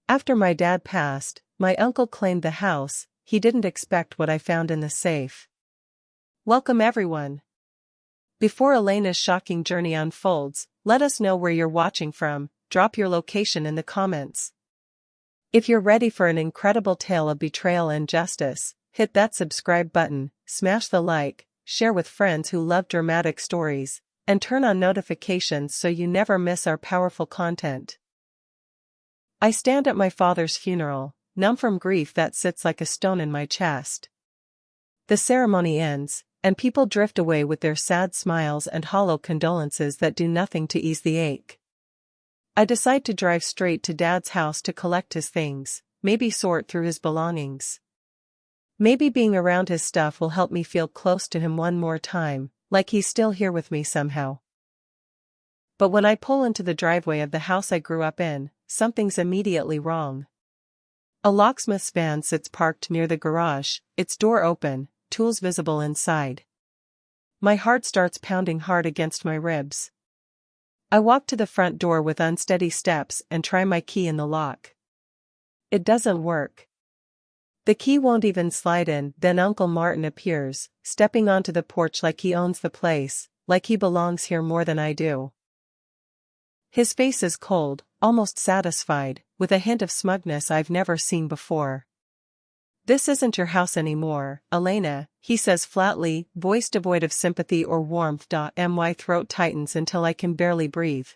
After my dad passed, my uncle claimed the house. He didn't expect what I found in the safe. Welcome everyone. Before Elena's shocking journey unfolds, let us know where you're watching from. Drop your location in the comments. If you're ready for an incredible tale of betrayal and justice, hit that subscribe button, smash the like, share with friends who love dramatic stories, and turn on notifications so you never miss our powerful content. I stand at my father's funeral, numb from grief that sits like a stone in my chest. The ceremony ends, and people drift away with their sad smiles and hollow condolences that do nothing to ease the ache. I decide to drive straight to Dad's house to collect his things, maybe sort through his belongings. Maybe being around his stuff will help me feel close to him one more time, like he's still here with me somehow. But when I pull into the driveway of the house I grew up in, something's immediately wrong. A locksmith's van sits parked near the garage, its door open, tools visible inside. My heart starts pounding hard against my ribs. I walk to the front door with unsteady steps and try my key in the lock. It doesn't work. The key won't even slide in. Then Uncle Martin appears, stepping onto the porch like he owns the place, like he belongs here more than I do. His face is cold, almost satisfied, with a hint of smugness I've never seen before. "This isn't your house anymore, Elena," he says flatly, voice devoid of sympathy or warmth. My throat tightens until I can barely breathe.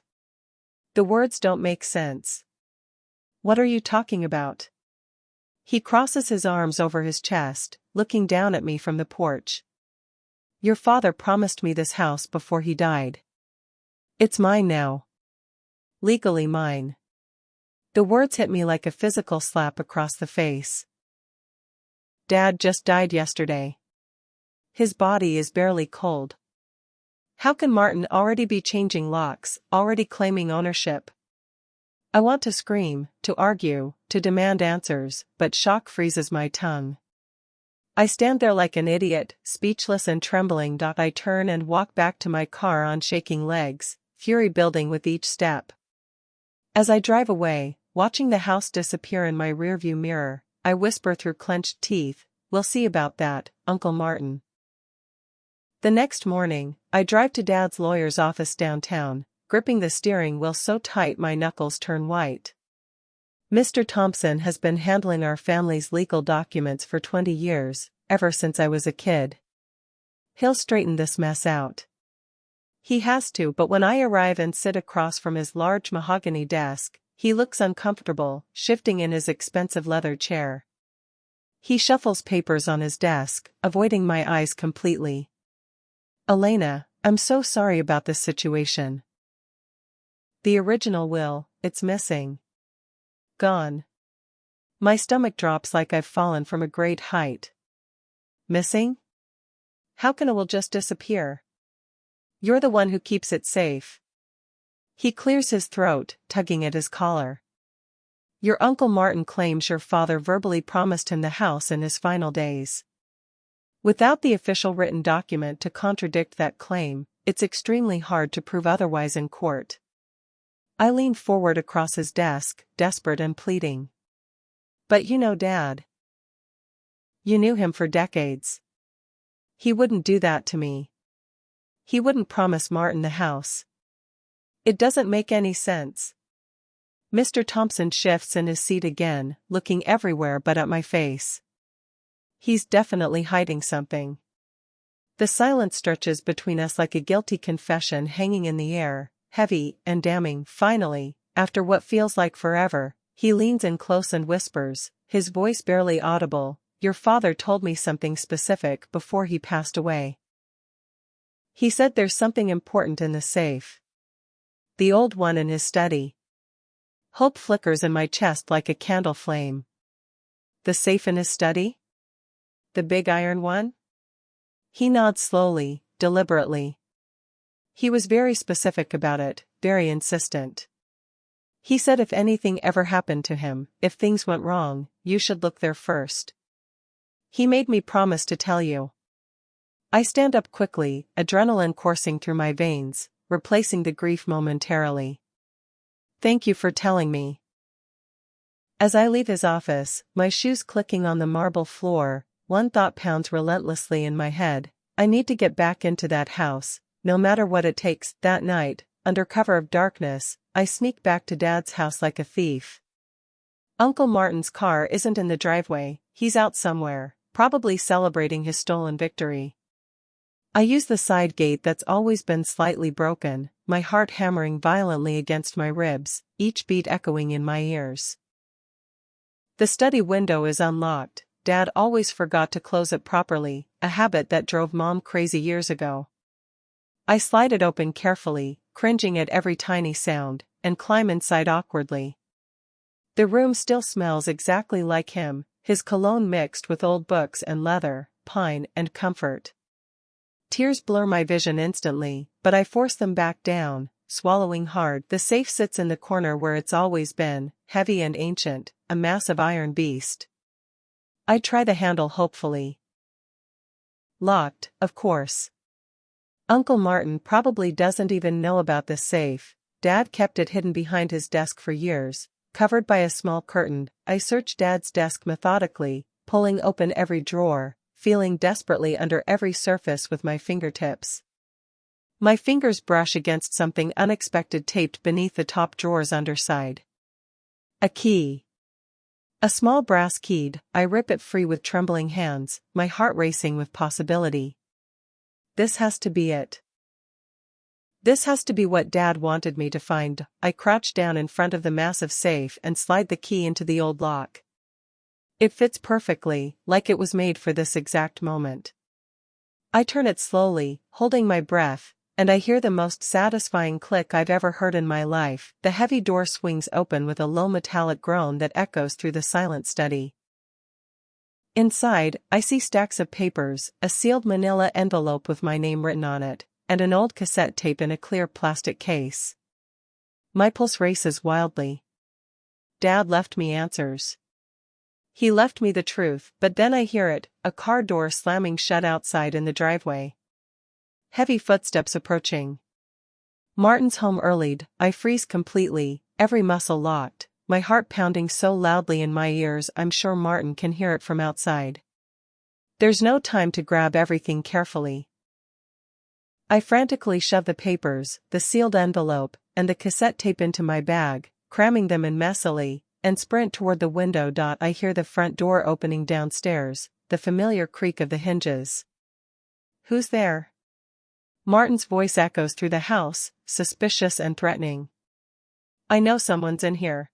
The words don't make sense. "What are you talking about?" He crosses his arms over his chest, looking down at me from the porch. "Your father promised me this house before he died. It's mine now. Legally mine." The words hit me like a physical slap across the face. Dad just died yesterday. His body is barely cold. How can Martin already be changing locks, already claiming ownership? I want to scream, to argue, to demand answers, but shock freezes my tongue. I stand there like an idiot, speechless and trembling. I turn and walk back to my car on shaking legs, fury building with each step. As I drive away, watching the house disappear in my rearview mirror, I whisper through clenched teeth, "We'll see about that, Uncle Martin." The next morning, I drive to Dad's lawyer's office downtown, gripping the steering wheel so tight my knuckles turn white. Mr. Thompson has been handling our family's legal documents for 20 years, ever since I was a kid. He'll straighten this mess out. He has to, but when I arrive and sit across from his large mahogany desk, he looks uncomfortable, shifting in his expensive leather chair. He shuffles papers on his desk, avoiding my eyes completely. "Elena, I'm so sorry about this situation. The original will, it's missing. Gone." My stomach drops like I've fallen from a great height. "Missing? How can a will just disappear? You're the one who keeps it safe." He clears his throat, tugging at his collar. "Your Uncle Martin claims your father verbally promised him the house in his final days. Without the official written document to contradict that claim, it's extremely hard to prove otherwise in court." I lean forward across his desk, desperate and pleading. "But you know Dad. You knew him for decades. He wouldn't do that to me. He wouldn't promise Martin the house. It doesn't make any sense." Mr. Thompson shifts in his seat again, looking everywhere but at my face. He's definitely hiding something. The silence stretches between us like a guilty confession hanging in the air, heavy and damning. Finally, after what feels like forever, he leans in close and whispers, his voice barely audible, "Your father told me something specific before he passed away. He said there's something important in the safe. The old one in his study." Hope flickers in my chest like a candle flame. "The safe in his study? The big iron one?" He nods slowly, deliberately. He was very specific about it, very insistent. He said if anything ever happened to him, if things went wrong, you should look there first. He made me promise to tell you. I stand up quickly, adrenaline coursing through my veins, replacing the grief momentarily. "Thank you for telling me." As I leave his office, my shoes clicking on the marble floor, one thought pounds relentlessly in my head: I need to get back into that house, no matter what it takes. That night, under cover of darkness, I sneak back to Dad's house like a thief. Uncle Martin's car isn't in the driveway, he's out somewhere, probably celebrating his stolen victory. I use the side gate that's always been slightly broken, my heart hammering violently against my ribs, each beat echoing in my ears. The study window is unlocked. Dad always forgot to close it properly, a habit that drove Mom crazy years ago. I slide it open carefully, cringing at every tiny sound, and climb inside awkwardly. The room still smells exactly like him, his cologne mixed with old books and leather, pine and comfort. Tears blur my vision instantly, but I force them back down, swallowing hard. The safe sits in the corner where it's always been, heavy and ancient, a massive iron beast. I try the handle hopefully. Locked, of course. Uncle Martin probably doesn't even know about this safe. Dad kept it hidden behind his desk for years, covered by a small curtain. I search Dad's desk methodically, pulling open every drawer, feeling desperately under every surface with my fingertips. My fingers brush against something unexpected taped beneath the top drawer's underside. A key. A small brass key. I rip it free with trembling hands, my heart racing with possibility. This has to be it. This has to be what Dad wanted me to find. I crouch down in front of the massive safe and slide the key into the old lock. It fits perfectly, like it was made for this exact moment. I turn it slowly, holding my breath, and I hear the most satisfying click I've ever heard in my life. The heavy door swings open with a low metallic groan that echoes through the silent study. Inside, I see stacks of papers, a sealed manila envelope with my name written on it, and an old cassette tape in a clear plastic case. My pulse races wildly. Dad left me answers. He left me the truth, but then I hear it, a car door slamming shut outside in the driveway. Heavy footsteps approaching. Martin's home early. I freeze completely, every muscle locked, my heart pounding so loudly in my ears I'm sure Martin can hear it from outside. There's no time to grab everything carefully. I frantically shove the papers, the sealed envelope, and the cassette tape into my bag, cramming them in messily, and sprint toward the window. I hear the front door opening downstairs, the familiar creak of the hinges. Who's there? Martin's voice echoes through the house, suspicious and threatening. I know someone's in here.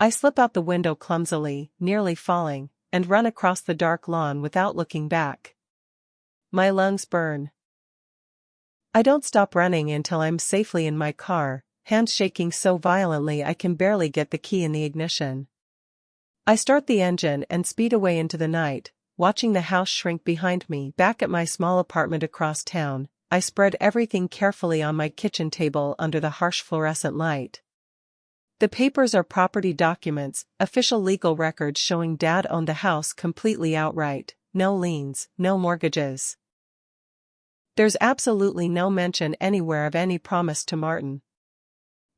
I slip out the window clumsily, nearly falling, and run across the dark lawn without looking back. My lungs burn. I don't stop running until I'm safely in my car, hands shaking so violently I can barely get the key in the ignition. I start the engine and speed away into the night, watching the house shrink behind me. Back at my small apartment across town, I spread everything carefully on my kitchen table under the harsh fluorescent light. The papers are property documents, official legal records showing Dad owned the house completely outright, no liens, no mortgages. There's absolutely no mention anywhere of any promise to Martin.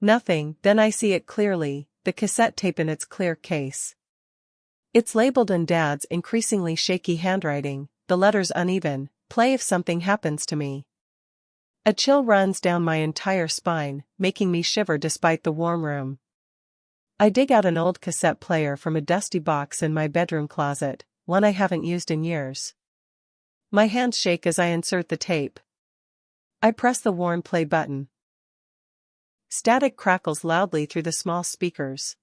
Nothing. Then I see it clearly, the cassette tape in its clear case. It's labeled in Dad's increasingly shaky handwriting, the letters uneven. Play if something happens to me. A chill runs down my entire spine, making me shiver despite the warm room. I dig out an old cassette player from a dusty box in my bedroom closet, one I haven't used in years. My hands shake as I insert the tape. I press the worn play button. Static crackles loudly through the small speakers.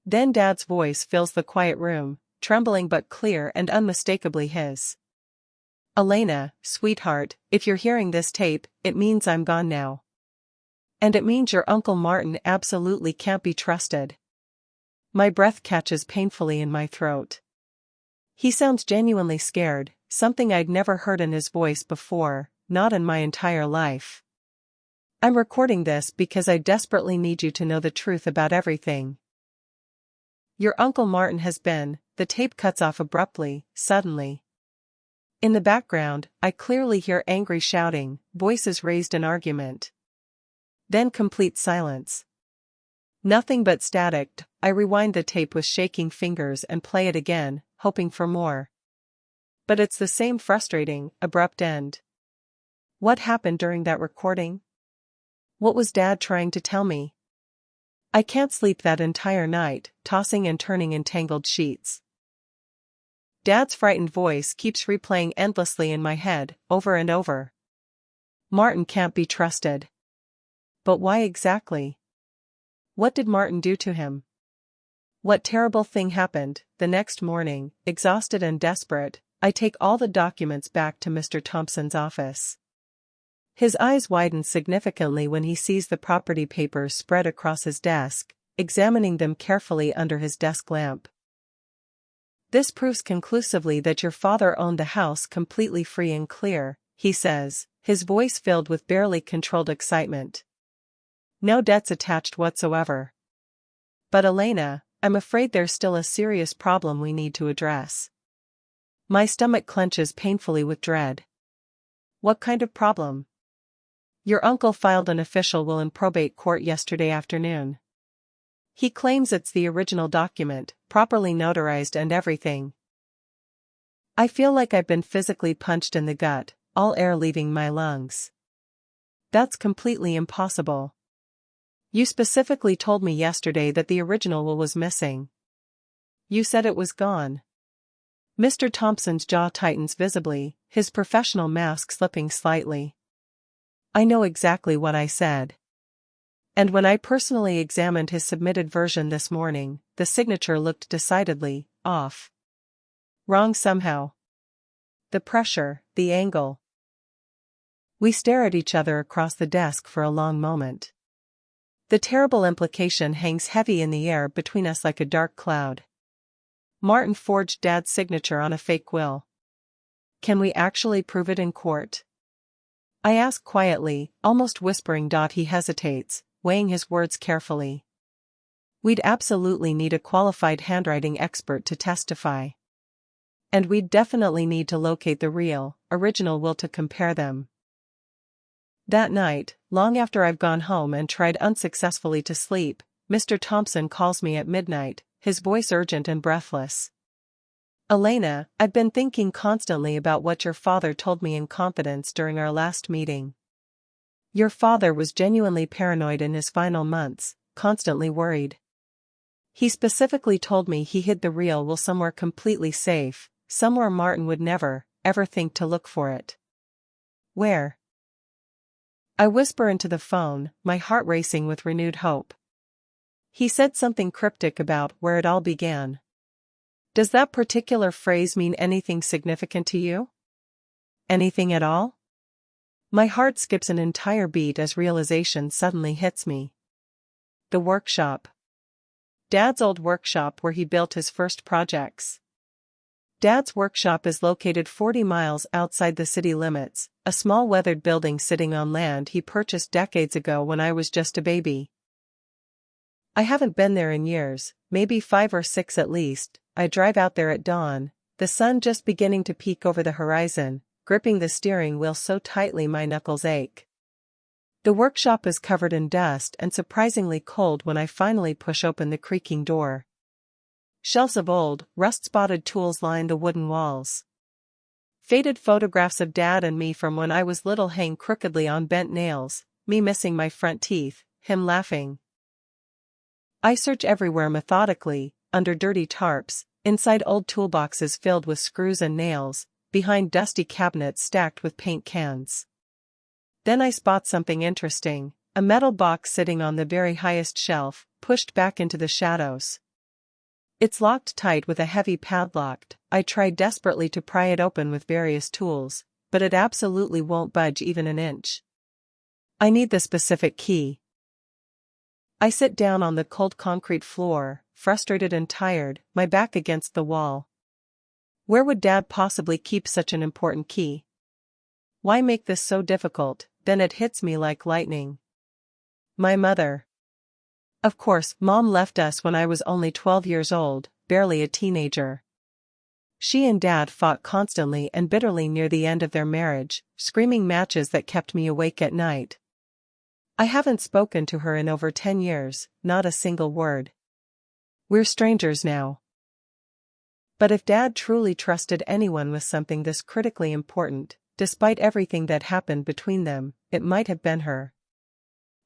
Then Dad's voice fills the quiet room, trembling but clear and unmistakably his. Elena, sweetheart, if you're hearing this tape, it means I'm gone now. And it means your Uncle Martin absolutely can't be trusted. My breath catches painfully in my throat. He sounds genuinely scared, something I'd never heard in his voice before, not in my entire life. I'm recording this because I desperately need you to know the truth about everything. Your Uncle Martin has been. The tape cuts off abruptly, suddenly. In the background, I clearly hear angry shouting, voices raised in argument. Then complete silence. Nothing but static. I rewind the tape with shaking fingers and play it again, hoping for more. But it's the same frustrating, abrupt end. What happened during that recording? What was Dad trying to tell me? I can't sleep that entire night, tossing and turning in tangled sheets. Dad's frightened voice keeps replaying endlessly in my head, over and over. Martin can't be trusted. But why exactly? What did Martin do to him? What terrible thing happened? The next morning, exhausted and desperate, I take all the documents back to Mr. Thompson's office. His eyes widen significantly when he sees the property papers spread across his desk, examining them carefully under his desk lamp. This proves conclusively that your father owned the house completely free and clear, he says, his voice filled with barely controlled excitement. No debts attached whatsoever. But Elena, I'm afraid there's still a serious problem we need to address. My stomach clenches painfully with dread. What kind of problem? Your uncle filed an official will in probate court yesterday afternoon. He claims it's the original document, properly notarized and everything. I feel like I've been physically punched in the gut, all air leaving my lungs. That's completely impossible. You specifically told me yesterday that the original will was missing. You said it was gone. Mr. Thompson's jaw tightens visibly, his professional mask slipping slightly. I know exactly what I said. And when I personally examined his submitted version this morning, the signature looked decidedly off. Wrong somehow. The pressure, the angle. We stare at each other across the desk for a long moment. The terrible implication hangs heavy in the air between us like a dark cloud. Martin forged Dad's signature on a fake will. Can we actually prove it in court? I ask quietly, almost whispering. He hesitates, weighing his words carefully. We'd absolutely need a qualified handwriting expert to testify. And we'd definitely need to locate the real, original will to compare them. That night, long after I've gone home and tried unsuccessfully to sleep, Mr. Thompson calls me at midnight, his voice urgent and breathless. Elena, I've been thinking constantly about what your father told me in confidence during our last meeting. Your father was genuinely paranoid in his final months, constantly worried. He specifically told me he hid the real will somewhere completely safe, somewhere Martin would never, ever think to look for it. Where? I whisper into the phone, my heart racing with renewed hope. He said something cryptic about where it all began. Does that particular phrase mean anything significant to you? Anything at all? My heart skips an entire beat as realization suddenly hits me. The workshop. Dad's old workshop where he built his first projects. Dad's workshop is located 40 miles outside the city limits, a small weathered building sitting on land he purchased decades ago when I was just a baby. I haven't been there in years, maybe 5 or 6 at least. I drive out there at dawn, the sun just beginning to peek over the horizon, gripping the steering wheel so tightly my knuckles ache. The workshop is covered in dust and surprisingly cold when I finally push open the creaking door. Shelves of old, rust-spotted tools line the wooden walls. Faded photographs of Dad and me from when I was little hang crookedly on bent nails, me missing my front teeth, him laughing. I search everywhere methodically, under dirty tarps, inside old toolboxes filled with screws and nails, behind dusty cabinets stacked with paint cans. Then I spot something interesting, a metal box sitting on the very highest shelf, pushed back into the shadows. It's locked tight with a heavy padlock. I try desperately to pry it open with various tools, but it absolutely won't budge even an inch. I need the specific key. I sit down on the cold concrete floor, frustrated and tired, my back against the wall. Where would Dad possibly keep such an important key? Why make this so difficult? Then it hits me like lightning. My mother. Of course, Mom left us when I was only 12 years old, barely a teenager. She and Dad fought constantly and bitterly near the end of their marriage, screaming matches that kept me awake at night. I haven't spoken to her in over 10 years, not a single word. We're strangers now. But if Dad truly trusted anyone with something this critically important, despite everything that happened between them, it might have been her.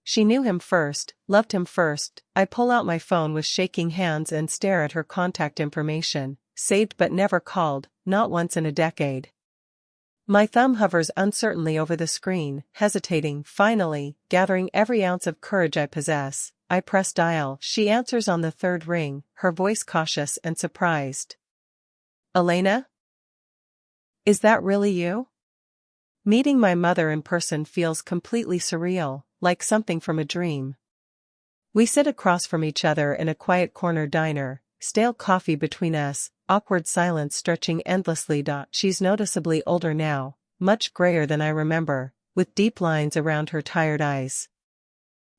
She knew him first, loved him first. I pull out my phone with shaking hands and stare at her contact information, saved but never called, not once in a decade. My thumb hovers uncertainly over the screen, hesitating. Finally, gathering every ounce of courage I possess, I press dial. She answers on the third ring, her voice cautious and surprised. Elena? Is that really you? Meeting my mother in person feels completely surreal, like something from a dream. We sit across from each other in a quiet corner diner, stale coffee between us, awkward silence stretching endlessly. She's noticeably older now, much grayer than I remember, with deep lines around her tired eyes.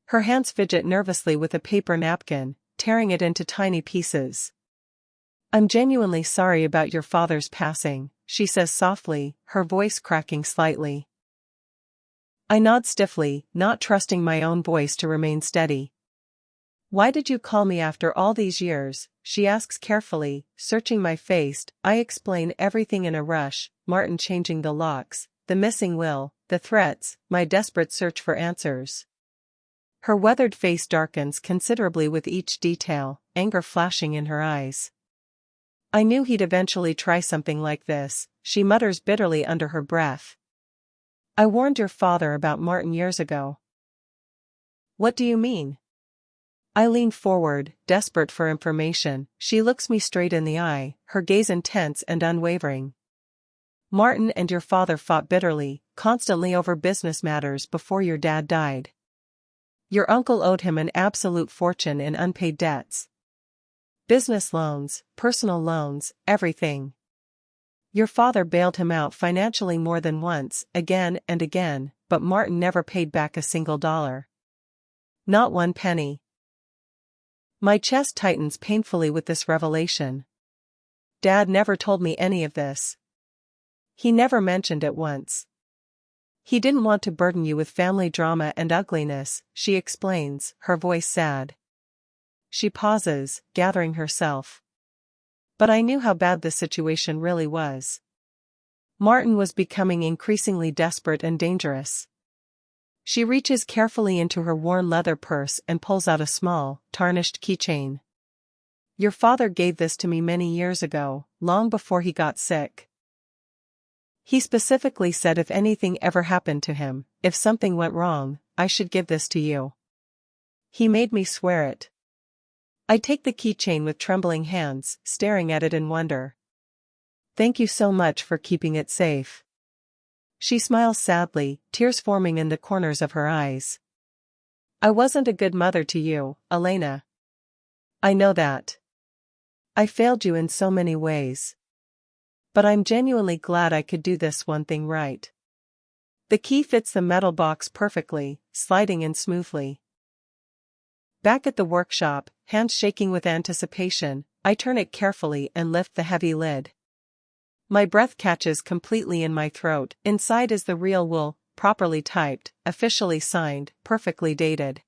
Her hands fidget nervously with a paper napkin, tearing it into tiny pieces. I'm genuinely sorry about your father's passing, she says softly, her voice cracking slightly. I nod stiffly, not trusting my own voice to remain steady. Why did you call me after all these years? She asks carefully, searching my face. I explain everything in a rush, Martin changing the locks, the missing will, the threats, my desperate search for answers. Her weathered face darkens considerably with each detail, anger flashing in her eyes. I knew he'd eventually try something like this, she mutters bitterly under her breath. I warned your father about Martin years ago. What do you mean? I lean forward, desperate for information. She looks me straight in the eye, her gaze intense and unwavering. Martin and your father fought bitterly, constantly over business matters before your dad died. Your uncle owed him an absolute fortune in unpaid debts. Business loans, personal loans, everything. Your father bailed him out financially more than once, again and again, but Martin never paid back a single dollar. Not one penny. My chest tightens painfully with this revelation. Dad never told me any of this. He never mentioned it once. He didn't want to burden you with family drama and ugliness, she explains, her voice sad. She pauses, gathering herself. But I knew how bad the situation really was. Martin was becoming increasingly desperate and dangerous. She reaches carefully into her worn leather purse and pulls out a small, tarnished keychain. Your father gave this to me many years ago, long before he got sick. He specifically said if anything ever happened to him, if something went wrong, I should give this to you. He made me swear it. I take the keychain with trembling hands, staring at it in wonder. Thank you so much for keeping it safe. She smiles sadly, tears forming in the corners of her eyes. I wasn't a good mother to you, Elena. I know that. I failed you in so many ways. But I'm genuinely glad I could do this one thing right. The key fits the metal box perfectly, sliding in smoothly. Back at the workshop, hands shaking with anticipation, I turn it carefully and lift the heavy lid. My breath catches completely in my throat. Inside is the real will, properly typed, officially signed, perfectly dated.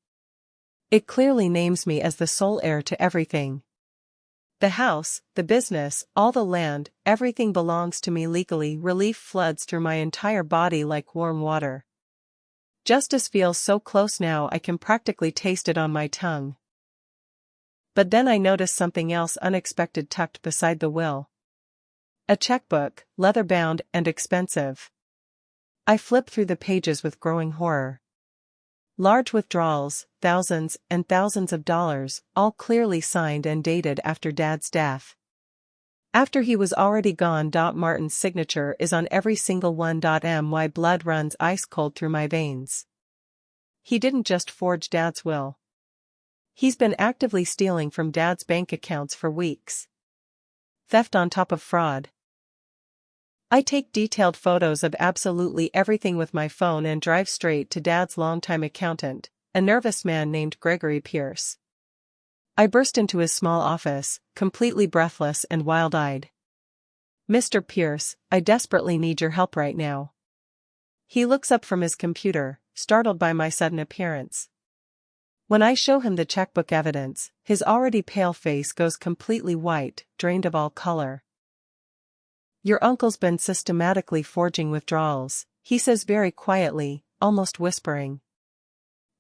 It clearly names me as the sole heir to everything. The house, the business, all the land, everything belongs to me legally. Relief floods through my entire body like warm water. Justice feels so close now I can practically taste it on my tongue. But then I notice something else unexpected tucked beside the will. A checkbook, leather-bound and expensive. I flip through the pages with growing horror. Large withdrawals, thousands and thousands of dollars, all clearly signed and dated after Dad's death. After he was already gone. Martin's signature is on every single one. My blood runs ice cold through my veins. He didn't just forge Dad's will. He's been actively stealing from Dad's bank accounts for weeks. Theft on top of fraud. I take detailed photos of absolutely everything with my phone and drive straight to Dad's longtime accountant, a nervous man named Gregory Pierce. I burst into his small office, completely breathless and wild-eyed. Mr. Pierce, I desperately need your help right now. He looks up from his computer, startled by my sudden appearance. When I show him the checkbook evidence, his already pale face goes completely white, drained of all color. "Your uncle's been systematically forging withdrawals," he says very quietly, almost whispering.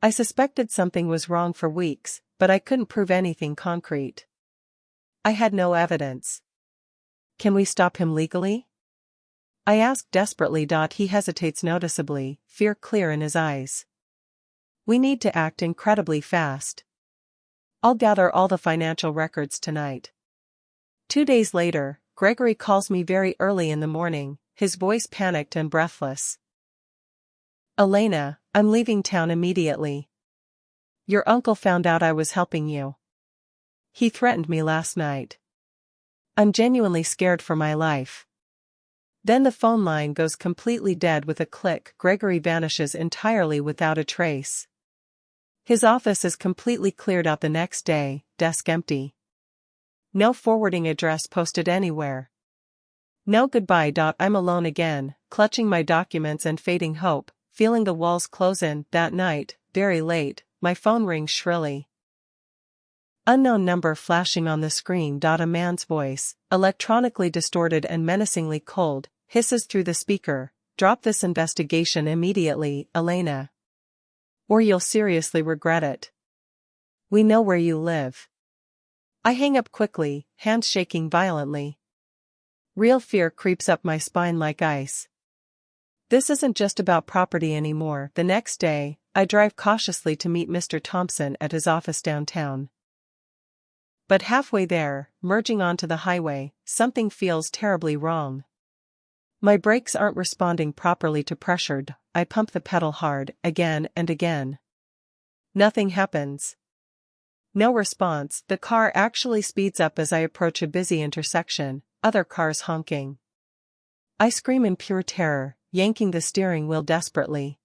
I suspected something was wrong for weeks, but I couldn't prove anything concrete. I had no evidence. "Can we stop him legally?" I ask desperately. He hesitates noticeably, fear clear in his eyes. "We need to act incredibly fast. I'll gather all the financial records tonight." 2 days later, Gregory calls me very early in the morning, his voice panicked and breathless. "Elena, I'm leaving town immediately. Your uncle found out I was helping you. He threatened me last night. I'm genuinely scared for my life." Then the phone line goes completely dead with a click. Gregory vanishes entirely without a trace. His office is completely cleared out the next day, desk empty. No forwarding address posted anywhere. No goodbye. I'm alone again, clutching my documents and fading hope, feeling the walls close in. That night, very late, my phone rings shrilly. Unknown number flashing on the screen. A man's voice, electronically distorted and menacingly cold, hisses through the speaker, "Drop this investigation immediately, Elena. Or you'll seriously regret it. We know where you live." I hang up quickly, hands shaking violently. Real fear creeps up my spine like ice. This isn't just about property anymore. The next day, I drive cautiously to meet Mr. Thompson at his office downtown. But halfway there, merging onto the highway, something feels terribly wrong. My brakes aren't responding properly to pressure. I pump the pedal hard, again and again. Nothing happens. No response. The car actually speeds up as I approach a busy intersection, other cars honking. I scream in pure terror, yanking the steering wheel desperately.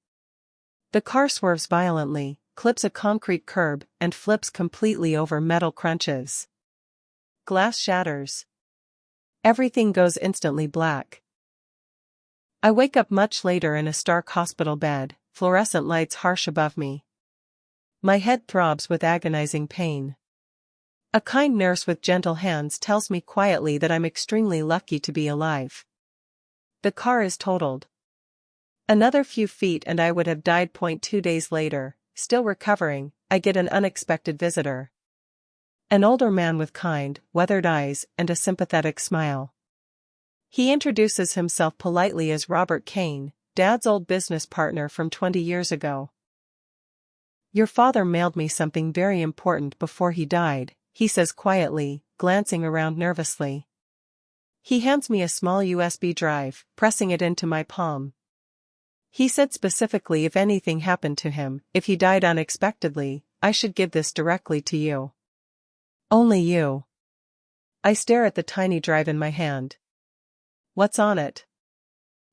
The car swerves violently, clips a concrete curb, and flips completely over metal crunches. Glass shatters. Everything goes instantly black. I wake up much later in a stark hospital bed, fluorescent lights harsh above me. My head throbs with agonizing pain. A kind nurse with gentle hands tells me quietly that I'm extremely lucky to be alive. The car is totaled. Another few feet and I would have died. 2 days later, still recovering, I get an unexpected visitor. An older man with kind, weathered eyes and a sympathetic smile. He introduces himself politely as Robert Kane, Dad's old business partner from 20 years ago. "Your father mailed me something very important before he died," he says quietly, glancing around nervously. He hands me a small USB drive, pressing it into my palm. "He said specifically if anything happened to him, if he died unexpectedly, I should give this directly to you. Only you." I stare at the tiny drive in my hand. "What's on it?"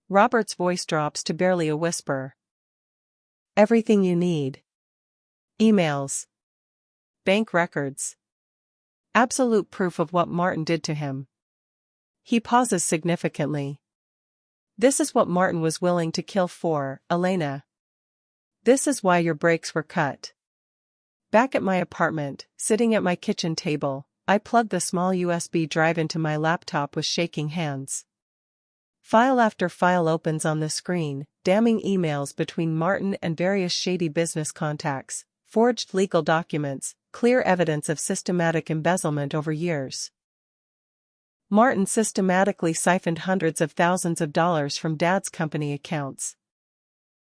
Robert's voice drops to barely a whisper. "Everything you need. Emails. Bank records. Absolute proof of what Martin did to him." He pauses significantly. "This is what Martin was willing to kill for, Elena. This is why your brakes were cut." Back at my apartment, sitting at my kitchen table, I plug the small USB drive into my laptop with shaking hands. File after file opens on the screen, damning emails between Martin and various shady business contacts, forged legal documents, clear evidence of systematic embezzlement over years. Martin systematically siphoned hundreds of thousands of dollars from Dad's company accounts.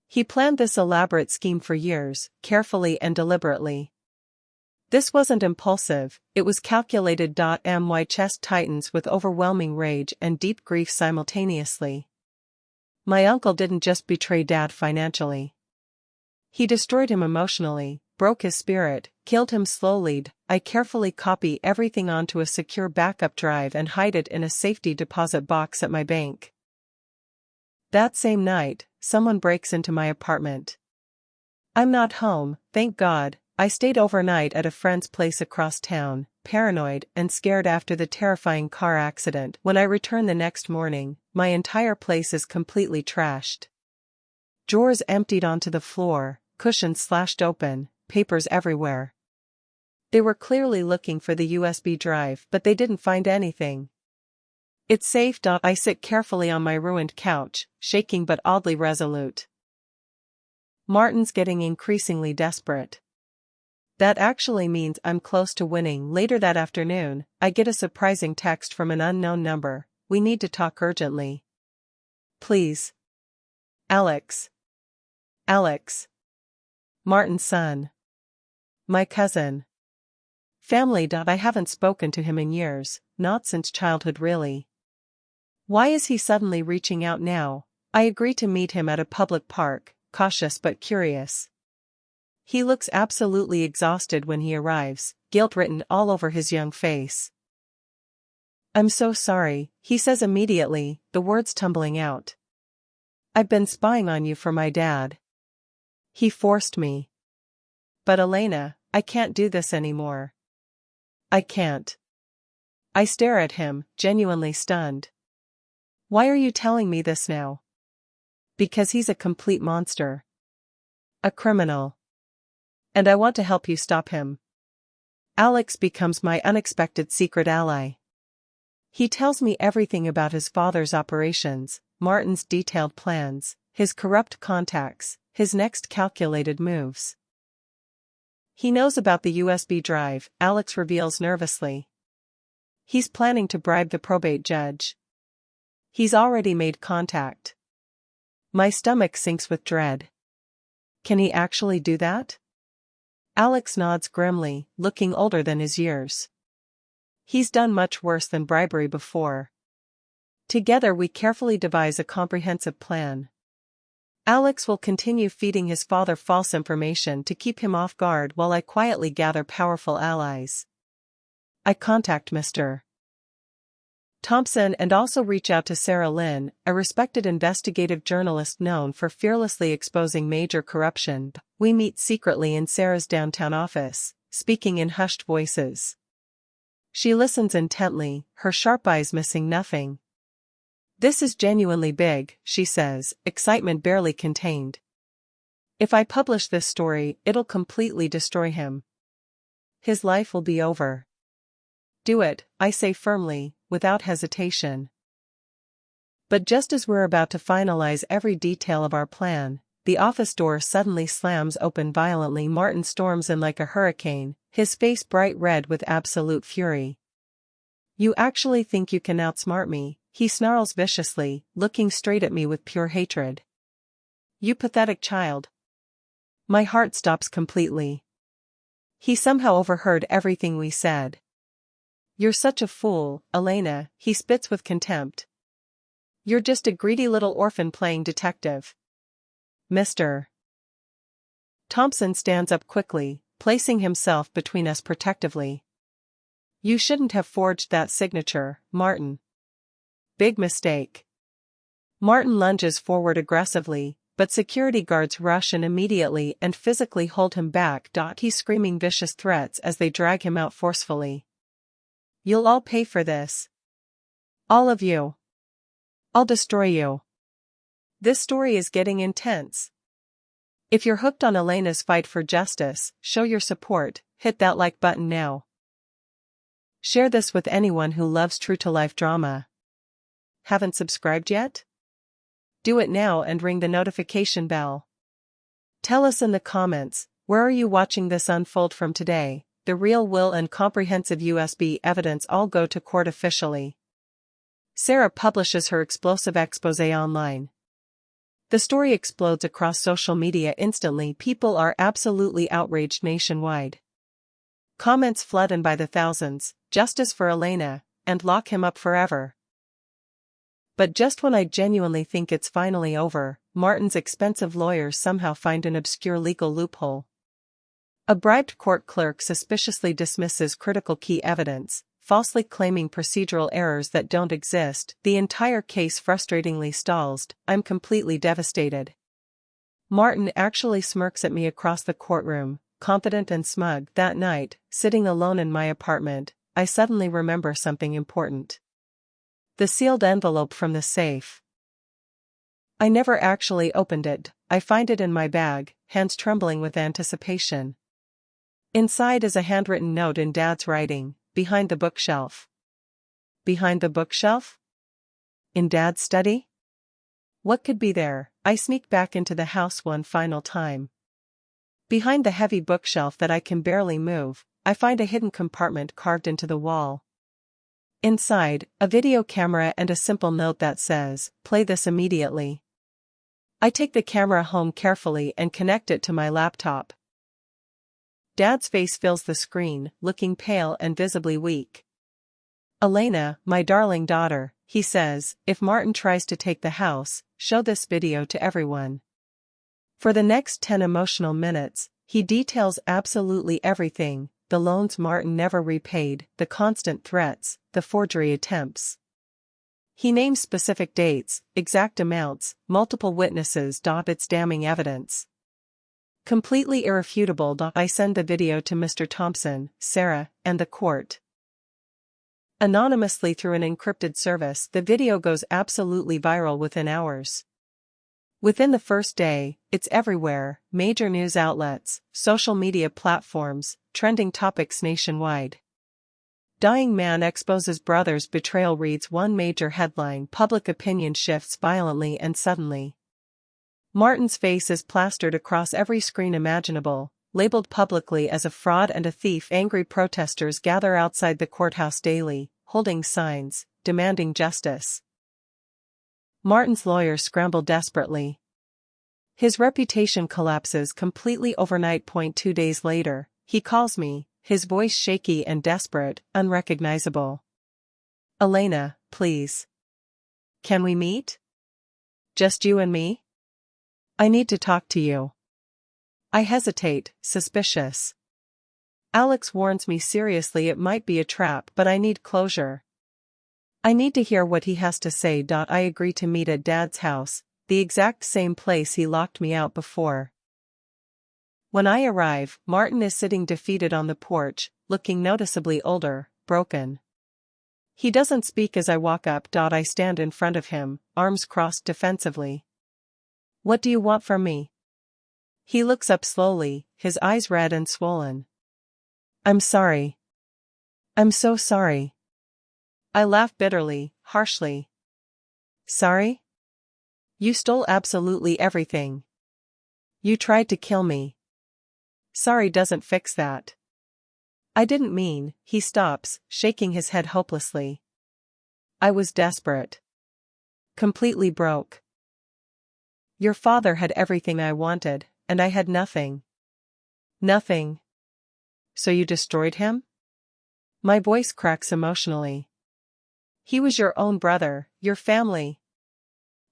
He planned this elaborate scheme for years, carefully and deliberately. This wasn't impulsive, it was calculated. My chest tightens with overwhelming rage and deep grief simultaneously. My uncle didn't just betray Dad financially. He destroyed him emotionally, broke his spirit, killed him slowly. I carefully copy everything onto a secure backup drive and hide it in a safety deposit box at my bank. That same night, someone breaks into my apartment. I'm not home, thank God. I stayed overnight at a friend's place across town, paranoid and scared after the terrifying car accident. When I return the next morning, my entire place is completely trashed. Drawers emptied onto the floor, cushions slashed open, papers everywhere. They were clearly looking for the USB drive, but they didn't find anything. It's safe. I sit carefully on my ruined couch, shaking but oddly resolute. Martin's getting increasingly desperate. That actually means I'm close to winning. Later that afternoon, I get a surprising text from an unknown number. We need to talk urgently. Please. Alex. Alex. Martin's son. My cousin. Family. I haven't spoken to him in years, not since childhood really. Why is he suddenly reaching out now? I agree to meet him at a public park, cautious but curious. He looks absolutely exhausted when he arrives, guilt written all over his young face. I'm so sorry, he says immediately, the words tumbling out. I've been spying on you for my dad. He forced me. But Elena, I can't do this anymore. I can't. I stare at him, genuinely stunned. Why are you telling me this now? Because he's a complete monster. A criminal. And I want to help you stop him. Alex becomes my unexpected secret ally. He tells me everything about his father's operations, Martin's detailed plans, his corrupt contacts, his next calculated moves. He knows about the USB drive, Alex reveals nervously. He's planning to bribe the probate judge. He's already made contact. My stomach sinks with dread. Can he actually do that? Alex nods grimly, looking older than his years. He's done much worse than bribery before. Together we carefully devise a comprehensive plan. Alex will continue feeding his father false information to keep him off guard while I quietly gather powerful allies. I contact Mr. Thompson and also reach out to Sarah Lynn, a respected investigative journalist known for fearlessly exposing major corruption. We meet secretly in Sarah's downtown office, speaking in hushed voices. She listens intently, her sharp eyes missing nothing. This is genuinely big, she says, excitement barely contained. If I publish this story, it'll completely destroy him. His life will be over. Do it, I say firmly, without hesitation. But just as we're about to finalize every detail of our plan, the office door suddenly slams open violently. Martin storms in like a hurricane, his face bright red with absolute fury. You actually think you can outsmart me, he snarls viciously, looking straight at me with pure hatred. You pathetic child. My heart stops completely. He somehow overheard everything we said. You're such a fool, Elena, he spits with contempt. You're just a greedy little orphan playing detective. Mr. Thompson stands up quickly, placing himself between us protectively. You shouldn't have forged that signature, Martin. Big mistake. Martin lunges forward aggressively, but security guards rush in immediately and physically hold him back. He's screaming vicious threats as they drag him out forcefully. You'll all pay for this. All of you. I'll destroy you. This story is getting intense. If you're hooked on Elena's fight for justice, show your support, hit that like button now. Share this with anyone who loves true-to-life drama. Haven't subscribed yet? Do it now and ring the notification bell. Tell us in the comments, where are you watching this unfold from today? The real will and comprehensive USB evidence all go to court officially. Sarah publishes her explosive exposé online. The story explodes across social media instantly. People are absolutely outraged nationwide. Comments flood in by the thousands, justice for Elena, and lock him up forever. But just when I genuinely think it's finally over, Martin's expensive lawyers somehow find an obscure legal loophole. A bribed court clerk suspiciously dismisses critical key evidence, falsely claiming procedural errors that don't exist. The entire case frustratingly stalls. I'm completely devastated. Martin actually smirks at me across the courtroom, confident and smug. That night, sitting alone in my apartment, I suddenly remember something important. The sealed envelope from the safe. I never actually opened it. I find it in my bag, hands trembling with anticipation. Inside is a handwritten note in Dad's writing, behind the bookshelf. Behind the bookshelf? In Dad's study? What could be there? I sneak back into the house one final time. Behind the heavy bookshelf that I can barely move, I find a hidden compartment carved into the wall. Inside, a video camera and a simple note that says, "Play this immediately." I take the camera home carefully and connect it to my laptop. Dad's face fills the screen, looking pale and visibly weak. "Elena, my darling daughter," he says, "if Martin tries to take the house, show this video to everyone." For the next 10 emotional minutes, he details absolutely everything: the loans Martin never repaid, the constant threats, the forgery attempts. He names specific dates, exact amounts, multiple witnesses. It's damning evidence. Completely irrefutable. I send the video to Mr. Thompson, Sarah, and the court. Anonymously through an encrypted service, the video goes absolutely viral within hours. Within the first day, it's everywhere: major news outlets, social media platforms, trending topics nationwide. "Dying man exposes brother's betrayal" reads one major headline. Public opinion shifts violently and suddenly. Martin's face is plastered across every screen imaginable, labeled publicly as a fraud and a thief. Angry protesters gather outside the courthouse daily, holding signs, demanding justice. Martin's lawyers scramble desperately. His reputation collapses completely overnight. 2 days later, he calls me, his voice shaky and desperate, unrecognizable. "Elena, please. Can we meet? Just you and me? I need to talk to you." I hesitate, suspicious. Alex warns me seriously it might be a trap, but I need closure. I need to hear what he has to say. I agree to meet at Dad's house, the exact same place he locked me out before. When I arrive, Martin is sitting defeated on the porch, looking noticeably older, broken. He doesn't speak as I walk up. I stand in front of him, arms crossed defensively. "What do you want from me?" He looks up slowly, his eyes red and swollen. "I'm sorry. I'm so sorry." I laugh bitterly, harshly. "Sorry? You stole absolutely everything. You tried to kill me. Sorry doesn't fix that." "I didn't mean," he stops, shaking his head hopelessly. "I was desperate. Completely broke. Your father had everything I wanted, and I had nothing." "Nothing? So you destroyed him?" My voice cracks emotionally. "He was your own brother, your family."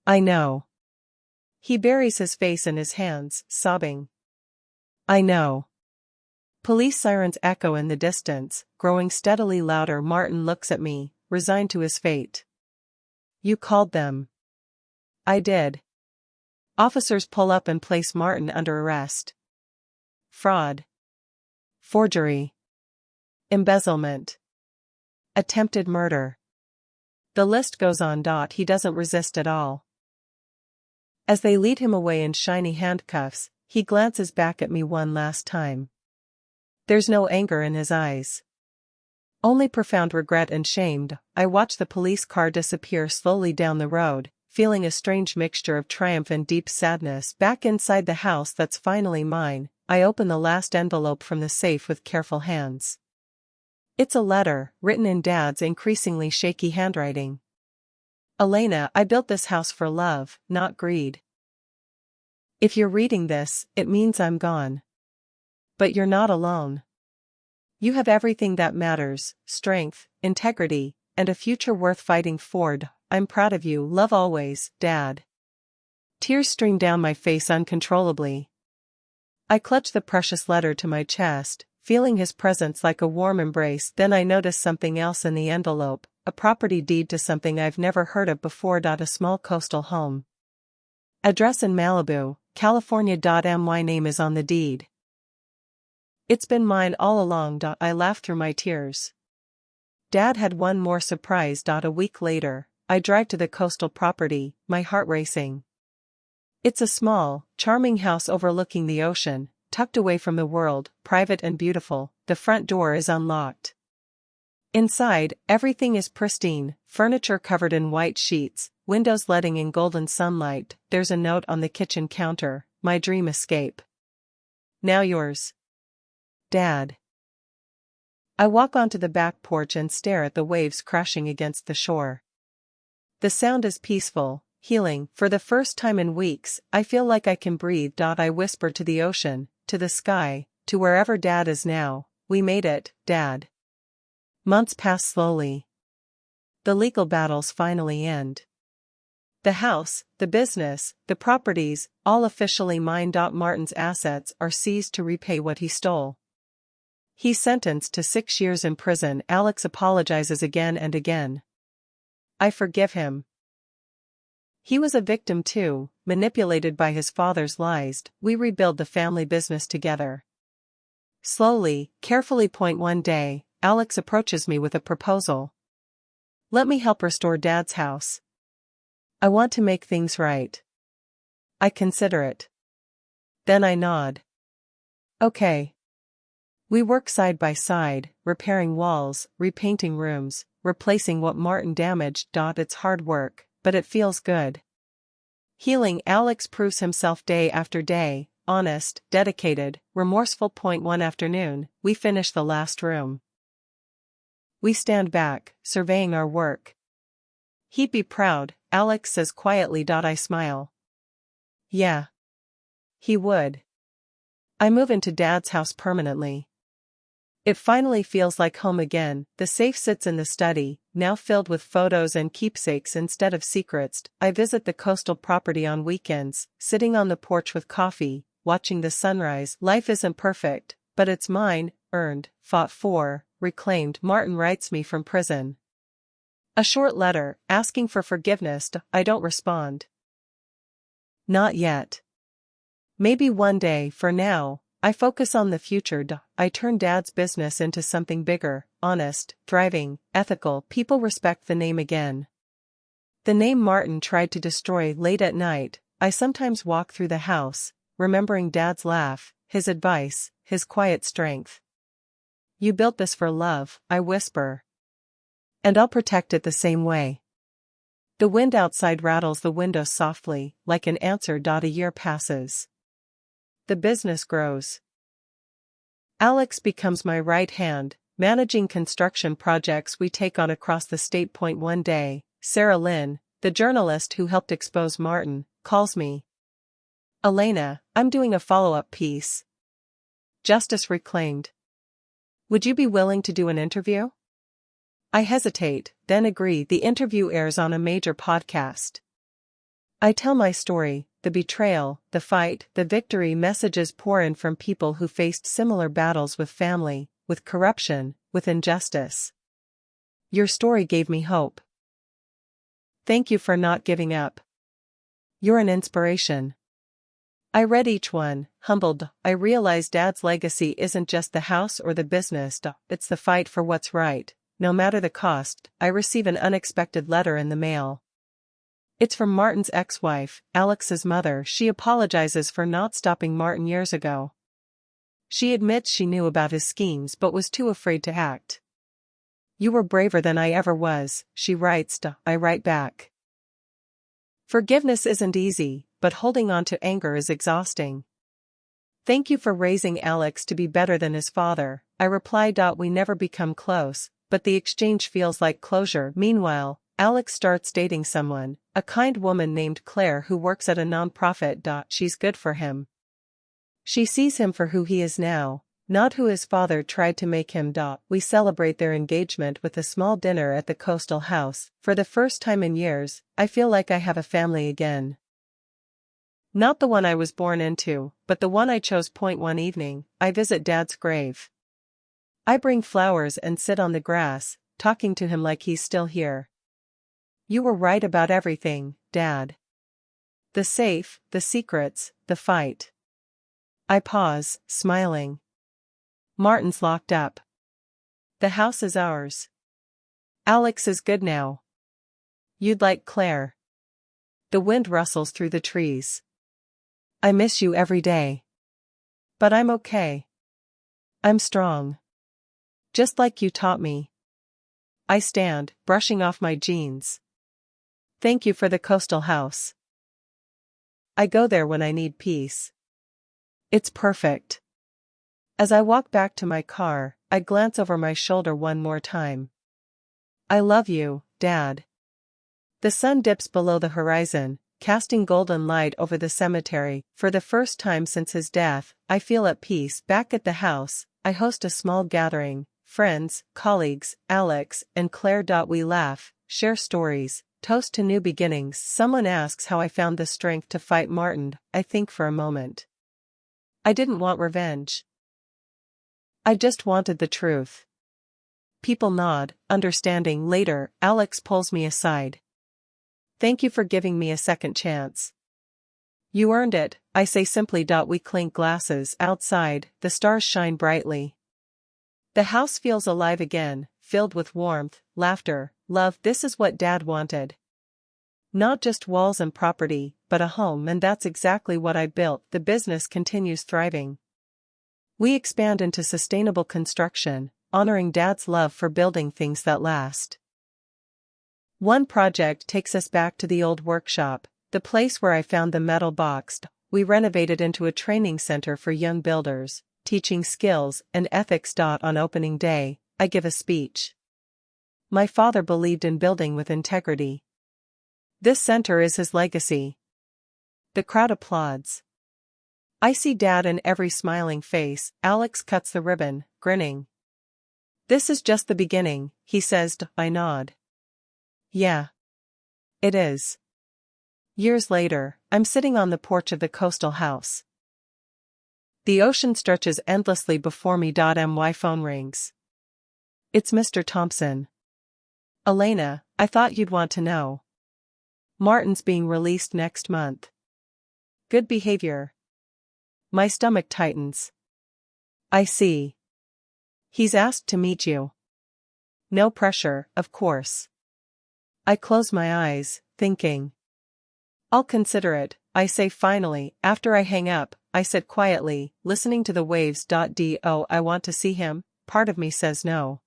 "I know." He buries his face in his hands, sobbing. "I know." Police sirens echo in the distance, growing steadily louder. Martin looks at me, resigned to his fate. "You called them." "I did." Officers pull up and place Martin under arrest. Fraud. Forgery. Embezzlement. Attempted murder. The list goes on. He doesn't resist at all. As they lead him away in shiny handcuffs, he glances back at me one last time. There's no anger in his eyes. Only profound regret and shame. I watch the police car disappear slowly down the road, feeling a strange mixture of triumph and deep sadness. Back inside the house that's finally mine, I open the last envelope from the safe with careful hands. It's a letter, written in Dad's increasingly shaky handwriting. "Elena, I built this house for love, not greed. If you're reading this, it means I'm gone. But you're not alone. You have everything that matters: strength, integrity, and a future worth fighting for. I'm proud of you. Love always, Dad." Tears stream down my face uncontrollably. I clutch the precious letter to my chest, feeling his presence like a warm embrace. Then I notice something else in the envelope, a property deed to something I've never heard of before. A small coastal home. Address in Malibu, California. My name is on the deed. It's been mine all along. I laugh through my tears. Dad had one more surprise. A week later, I drive to the coastal property, my heart racing. It's a small, charming house overlooking the ocean, tucked away from the world, private and beautiful. The front door is unlocked. Inside, everything is pristine, furniture covered in white sheets, windows letting in golden sunlight. There's a note on the kitchen counter, "My dream escape. Now yours, Dad." I walk onto the back porch and stare at the waves crashing against the shore. The sound is peaceful, healing. For the first time in weeks, I feel like I can breathe. I whisper to the ocean, to the sky, to wherever Dad is now. "We made it, Dad." Months pass slowly. The legal battles finally end. The house, the business, the properties, all officially mine. Martin's assets are seized to repay what he stole. He's sentenced to 6 years in prison. Alex apologizes again and again. I forgive him. He was a victim too, manipulated by his father's lies. We rebuild the family business together. Slowly, carefully. One day, Alex approaches me with a proposal. "Let me help restore Dad's house. I want to make things right." I consider it. Then I nod. Okay. We work side by side, repairing walls, repainting rooms, replacing what Martin damaged. It's hard work, but it feels good. Healing. Alex proves himself day after day, honest, dedicated, remorseful. One afternoon, we finish the last room. We stand back, surveying our work. "He'd be proud," Alex says quietly. I smile. "Yeah. He would." I move into Dad's house permanently. It finally feels like home again. The safe sits in the study, now filled with photos and keepsakes instead of secrets. I visit the coastal property on weekends, sitting on the porch with coffee, watching the sunrise. Life isn't perfect, but it's mine, earned, fought for, reclaimed. Martin writes me from prison. A short letter, asking for forgiveness. I don't respond. Not yet. Maybe one day. For now, I focus on the future. I turn Dad's business into something bigger, honest, thriving, ethical. People respect the name again. The name Martin tried to destroy. Late at night, I sometimes walk through the house, remembering Dad's laugh, his advice, his quiet strength. "You built this for love," I whisper. "And I'll protect it the same way." The wind outside rattles the windows softly, like an answer. A year passes. The business grows. Alex becomes my right hand, managing construction projects we take on across the state. One day, Sarah Lynn, the journalist who helped expose Martin, calls me. "Elena, I'm doing a follow-up piece. Justice reclaimed. Would you be willing to do an interview?" I hesitate, then agree. The interview airs on a major podcast. I tell my story, the betrayal, the fight, the victory. Messages pour in from people who faced similar battles with family, with corruption, with injustice. "Your story gave me hope. Thank you for not giving up. You're an inspiration." I read each one, humbled. I realize Dad's legacy isn't just the house or the business. It's the fight for what's right, no matter the cost. I receive an unexpected letter in the mail. It's from Martin's ex-wife, Alex's mother. She apologizes for not stopping Martin years ago. She admits she knew about his schemes but was too afraid to act. "You were braver than I ever was," she writes. I write back. Forgiveness isn't easy, but holding on to anger is exhausting. "Thank you for raising Alex to be better than his father," I reply. "We never become close, but the exchange feels like closure." Meanwhile, Alex starts dating someone, a kind woman named Claire who works at a nonprofit. She's good for him. She sees him for who he is now, not who his father tried to make him. We celebrate their engagement with a small dinner at the coastal house. For the first time in years, I feel like I have a family again. Not the one I was born into, but the one I chose. One evening, I visit Dad's grave. I bring flowers and sit on the grass, talking to him like he's still here. "You were right about everything, Dad. The safe, the secrets, the fight." I pause, smiling. "Martin's locked up. The house is ours. Alex is good now. You'd like Claire." The wind rustles through the trees. I miss you every day. But I'm okay. I'm strong. Just like you taught me. I stand, brushing off my jeans. Thank you for the coastal house. I go there when I need peace. It's perfect. As I walk back to my car, I glance over my shoulder one more time. I love you, Dad. The sun dips below the horizon, casting golden light over the cemetery. For the first time since his death, I feel at peace. Back at the house, I host a small gathering, friends, colleagues, Alex and Claire. We laugh, share stories, toast to new beginnings. Someone asks how I found the strength to fight Martin. I think for a moment. I didn't want revenge. I just wanted the truth. People nod, understanding. Later, Alex pulls me aside. Thank you for giving me a second chance. You earned it, I say simply. We clink glasses. Outside, the stars shine brightly. The house feels alive again, filled with warmth, laughter, love. This is what Dad wanted. Not just walls and property, but a home, and that's exactly what I built. The business continues thriving. We expand into sustainable construction, honoring Dad's love for building things that last. One project takes us back to the old workshop, the place where I found the metal box. We renovated into a training center for young builders, teaching skills and ethics. On opening day, I give a speech. My father believed in building with integrity. This center is his legacy. The crowd applauds. I see Dad in every smiling face. Alex cuts the ribbon, grinning. This is just the beginning, he says. I nod. Yeah. It is. Years later, I'm sitting on the porch of the coastal house. The ocean stretches endlessly before me. My phone rings. It's Mr. Thompson. Elena, I thought you'd want to know. Martin's being released next month. Good behavior. My stomach tightens. I see. He's asked to meet you. No pressure, of course. I close my eyes, thinking. I'll consider it, I say finally. After I hang up, I sit quietly, listening to the waves. I want to see him. Part of me says no.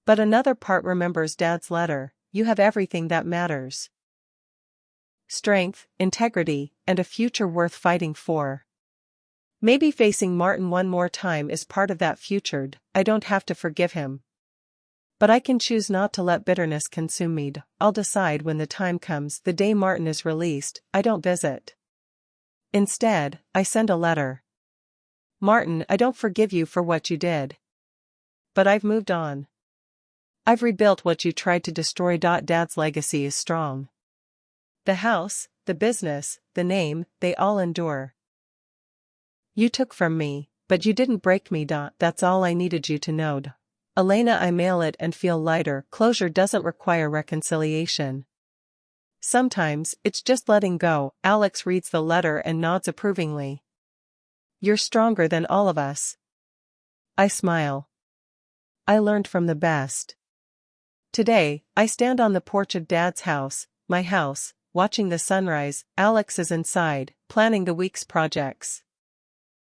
But another part remembers Dad's letter. You have everything that matters. Strength, integrity, and a future worth fighting for. Maybe facing Martin one more time is part of that future. I don't have to forgive him. But I can choose not to let bitterness consume me. I'll decide when the time comes. The day Martin is released, I don't visit. Instead, I send a letter. Martin, I don't forgive you for what you did. But I've moved on. I've rebuilt what you tried to destroy. Dad's legacy is strong. The house, the business, the name, they all endure. You took from me, but you didn't break me. That's all I needed you to know. Elena, I mail it and feel lighter. Closure doesn't require reconciliation. Sometimes, it's just letting go. Alex reads the letter and nods approvingly. You're stronger than all of us. I smile. I learned from the best. Today, I stand on the porch of Dad's house, my house, watching the sunrise. Alex is inside, planning the week's projects.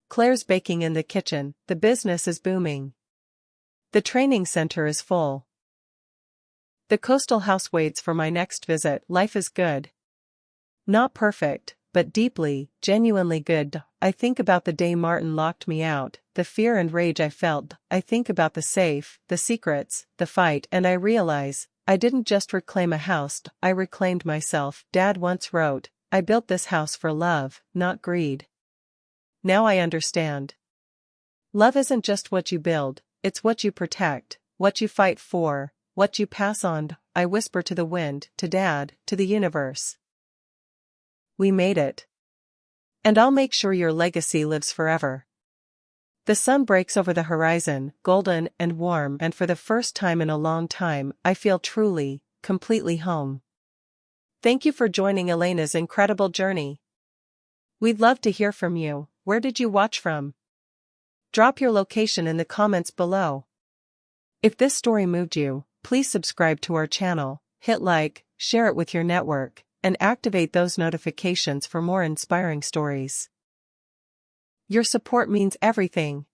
Claire's baking in the kitchen. The business is booming. The training center is full. The coastal house waits for my next visit. Life is good. Not perfect, but deeply, genuinely good. I think about the day Martin locked me out, the fear and rage I felt. I think about the safe, the secrets, the fight, and I realize, I didn't just reclaim a house, I reclaimed myself. Dad once wrote, I built this house for love, not greed. Now I understand. Love isn't just what you build, it's what you protect, what you fight for, what you pass on. I whisper to the wind, to Dad, to the universe. We made it. And I'll make sure your legacy lives forever. The sun breaks over the horizon, golden and warm, and for the first time in a long time, I feel truly, completely home. Thank you for joining Elena's incredible journey. We'd love to hear from you. Where did you watch from? Drop your location in the comments below. If this story moved you, please subscribe to our channel, hit like, share it with your network, and activate those notifications for more inspiring stories. Your support means everything.